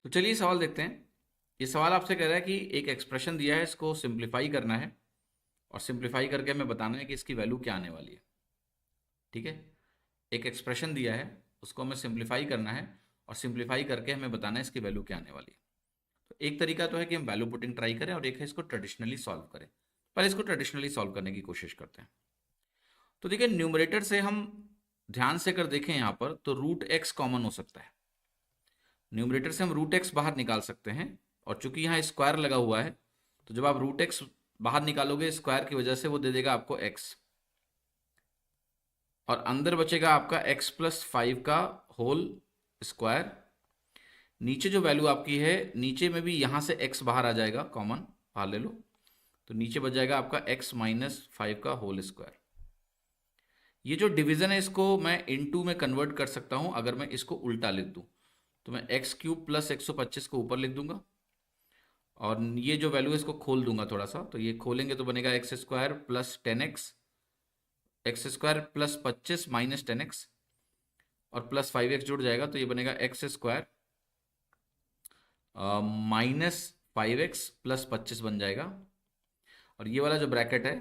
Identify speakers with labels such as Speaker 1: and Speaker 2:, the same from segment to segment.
Speaker 1: तो चलिए सवाल देखते हैं। ये सवाल आपसे कह रहा है कि एक एक्सप्रेशन दिया है, इसको सिंप्लीफाई करना है और सिंप्लीफाई करके हमें बताना है कि इसकी वैल्यू क्या आने वाली है। ठीक है, एक एक्सप्रेशन दिया है, उसको हमें सिंप्लीफाई करना है और सिंप्लीफाई करके हमें बताना है इसकी वैल्यू क्या आने वाली है। तो एक तरीका तो है कि हम वैल्यू पुटिंग ट्राई करें और एक है इसको ट्रेडिशनली सॉल्व करें। पहले इसको ट्रेडिशनली सॉल्व करने की कोशिश करते हैं। तो देखिए, न्यूमरेटर से हम ध्यान से अगर देखें यहाँ पर तो रूट एक्स कॉमन हो सकता है। न्यूमरेटर से हम रूट एक्स बाहर निकाल सकते हैं और चूंकि यहाँ स्क्वायर लगा हुआ है तो जब आप रूट एक्स बाहर निकालोगे स्क्वायर की वजह से वो दे देगा आपको एक्स, और अंदर बचेगा आपका एक्स प्लस 5 का होल स्क्वायर। नीचे जो वैल्यू आपकी है, नीचे में भी यहाँ से एक्स बाहर आ जाएगा, कॉमन बाहर ले लो, तो नीचे बच जाएगा आपका एक्स माइनस 5 का होल स्क्वायर। ये जो डिवीजन है इसको मैं इनटू में कन्वर्ट कर सकता हूँ। अगर मैं इसको उल्टा लिख दूँ तो मैं एक्स क्यूब प्लस 125 को ऊपर लिख दूंगा और ये जो वैल्यू है इसको खोल दूंगा थोड़ा सा, तो ये खोलेंगे तो बनेगा x square plus 10x, x square plus 25 minus 10x और प्लस 5x जुड़ जाएगा तो ये बनेगा x square minus 5x plus 25 बन जाएगा। और ये वाला जो ब्रैकेट है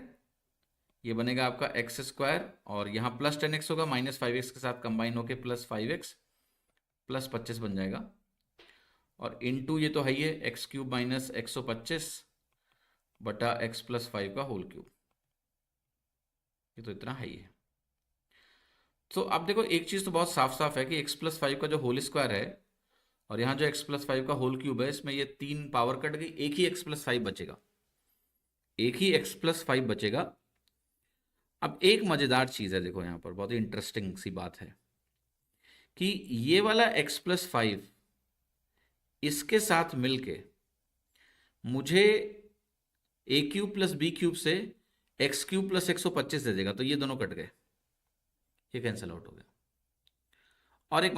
Speaker 1: ये बनेगा आपका एक्स स्क्वायर और यहाँ प्लस 10x होगा, माइनस 5x के साथ कंबाइन होके प्लस 5x प्लस 25 बन जाएगा। और इनटू ये तो है ही है, एक्स क्यूब माइनस 125 बटा एक्स प्लस 5 का होल क्यूब, ये तो इतना है ही है। तो अब देखो, एक चीज़ तो बहुत साफ साफ है कि एक्स प्लस 5 का जो होल स्क्वायर है और यहाँ जो एक्स प्लस 5 का होल क्यूब है, इसमें ये 3 पावर कट गई, एक ही एक्स प्लस 5 बचेगा, एक ही एक्स प्लस 5 बचेगा। अब एक मज़ेदार चीज़ है, देखो यहाँ पर बहुत ही इंटरेस्टिंग सी बात है कि ये वाला एक्स प्लस 5 इसके साथ मिलके मुझे ए क्यूब प्लस बी क्यूब से एक्स क्यूब प्लस 125 दे देगा, तो ये दोनों कट गए, ये कैंसिल आउट हो गया। और एक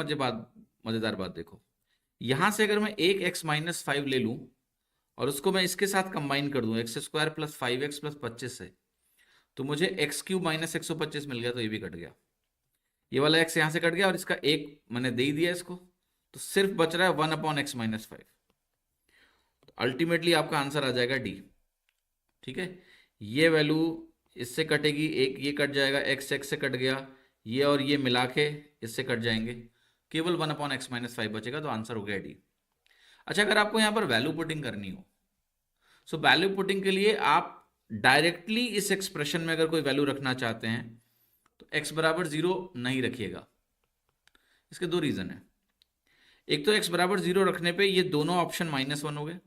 Speaker 1: मजेदार बात देखो, यहां से अगर मैं एक एक्स माइनस 5 ले लूं और उसको मैं इसके साथ कंबाइन कर दूं x square plus 5x plus 25 से, तो मुझे एक्स क्यूब माइनस 125 मिल गया, तो ये भी कट गया। ये वाला एक्स यहां से कट गया और इसका एक मैंने दे ही दिया इसको, तो सिर्फ बच रहा है 1/x-5। अल्टीमेटली आपका आंसर आ जाएगा डी। ठीक है, ये वैल्यू इससे कटेगी, एक ये कट जाएगा, एक्स एक्स से कट गया, ये और ये मिला के इससे कट जाएंगे, केवल 1/x-5 बचेगा, तो आंसर हो गया डी। अच्छा, अगर आपको यहाँ पर वैल्यू पुटिंग करनी हो, सो वैल्यू पुटिंग के लिए आप डायरेक्टली इस एक्सप्रेशन में अगर कोई वैल्यू रखना चाहते हैं तो x बराबर 0 नहीं रखिएगा। इसके दो रीजन है। एक तो x बराबर 0 रखने पे ये दोनों ऑप्शन -1 हो गए,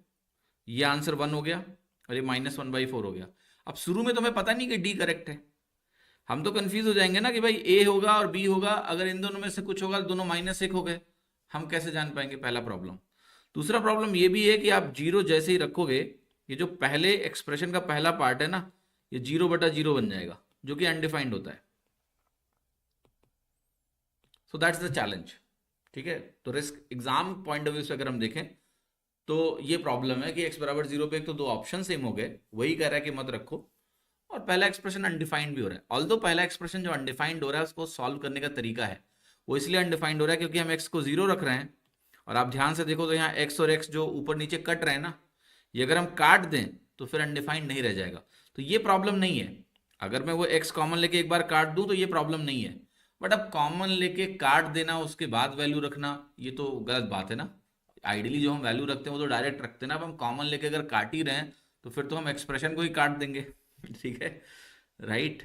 Speaker 1: ये आंसर 1 हो गया और ये -1/4 हो गया। अब शुरू में तो हमें पता नहीं कि डी करेक्ट है, हम तो कंफ्यूज हो जाएंगे ना कि भाई ए होगा और बी होगा, अगर इन दोनों में से कुछ होगा तो दोनों -1 हो गए, हम कैसे जान पाएंगे, पहला प्रॉब्लम। दूसरा प्रॉब्लम ये भी है कि आप 0 जैसे ही रखोगे, ये जो पहले एक्सप्रेशन का पहला पार्ट है ना, ये 0/0 बन जाएगा, जो कि अनडिफाइंड होता है। So that's the challenge. ठीक है, तो risk exam point of view से अगर हम देखें तो ये प्रॉब्लम है कि x बराबर 0 पे एक तो दो ऑप्शन सेम हो गए, वही कह रहा है कि मत रखो, और पहला एक्सप्रेशन अनडिफाइंड भी हो रहा है। ऑल्दो पहला एक्सप्रेशन जो अनडिफाइंड हो रहा है उसको सॉल्व करने का तरीका है, वो इसलिए अनडिफाइंड हो रहा है क्योंकि हम x को 0 रख रहे हैं, और आप ध्यान से देखो तो यहाँ x और x जो ऊपर नीचे कट रहे हैं ना, ये अगर हम काट दें तो फिर अनडिफाइंड नहीं रह जाएगा, तो ये प्रॉब्लम नहीं है। अगर मैं वो x कॉमन लेके एक बार काट दूं तो ये प्रॉब्लम नहीं है, बट अब कॉमन लेके काट देना उसके बाद वैल्यू रखना, ये तो गलत बात है ना। आइडियली जो हम वैल्यू रखते हैं वो तो डायरेक्ट रखते हैं ना, अब हम कॉमन लेके अगर काट ही रहे हैं तो फिर तो हम एक्सप्रेशन को ही काट देंगे। ठीक है, right.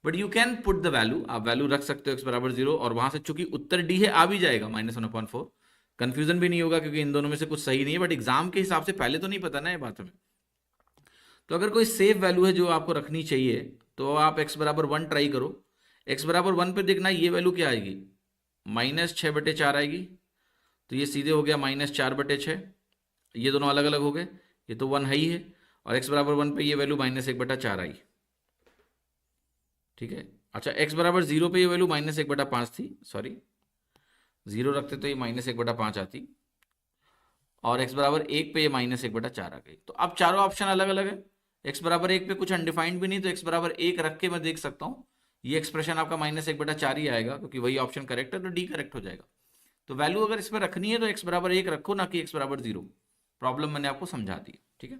Speaker 1: But you can put the value, आप वैल्यू रख सकते हो x बराबर 0, और वहां से चूंकि उत्तर डी है आ भी जाएगा -1/4, कंफ्यूजन भी नहीं होगा क्योंकि इन दोनों में से कुछ सही नहीं है, बट एग्जाम के हिसाब से पहले तो नहीं पता ना ये बात हमें। तो अगर कोई सेफ वैल्यू है जो आपको रखनी चाहिए तो आप x बराबर 1 ट्राई करो। x बराबर 1 पे देखना ये वैल्यू क्या आएगी, -6/4 आएगी, तो ये सीधे हो गया -4/6, ये दोनों अलग अलग हो गए, ये तो 1 है ही है, और x बराबर 1 पे ये वैल्यू -1/4 आई। ठीक है, अच्छा x बराबर 0 पे ये वैल्यू -1/5 थी, सॉरी 0 रखते तो ये -1/5 आती, और x बराबर 1 पे ये -1/4 आ गई। तो अब चारों ऑप्शन अलग अलग है, x बराबर 1 पे कुछ अनडिफाइंड भी नहीं, तो x बराबर 1 रख के मैं देख सकता हूँ ये एक्सप्रेशन आपका -1/4 ही आएगा, क्योंकि वही ऑप्शन करेक्ट है, तो डी करेक्ट हो जाएगा। तो वैल्यू अगर इसमें रखनी है तो x बराबर 1 रखो, ना कि x बराबर 0। प्रॉब्लम मैंने आपको समझा दी, ठीक है।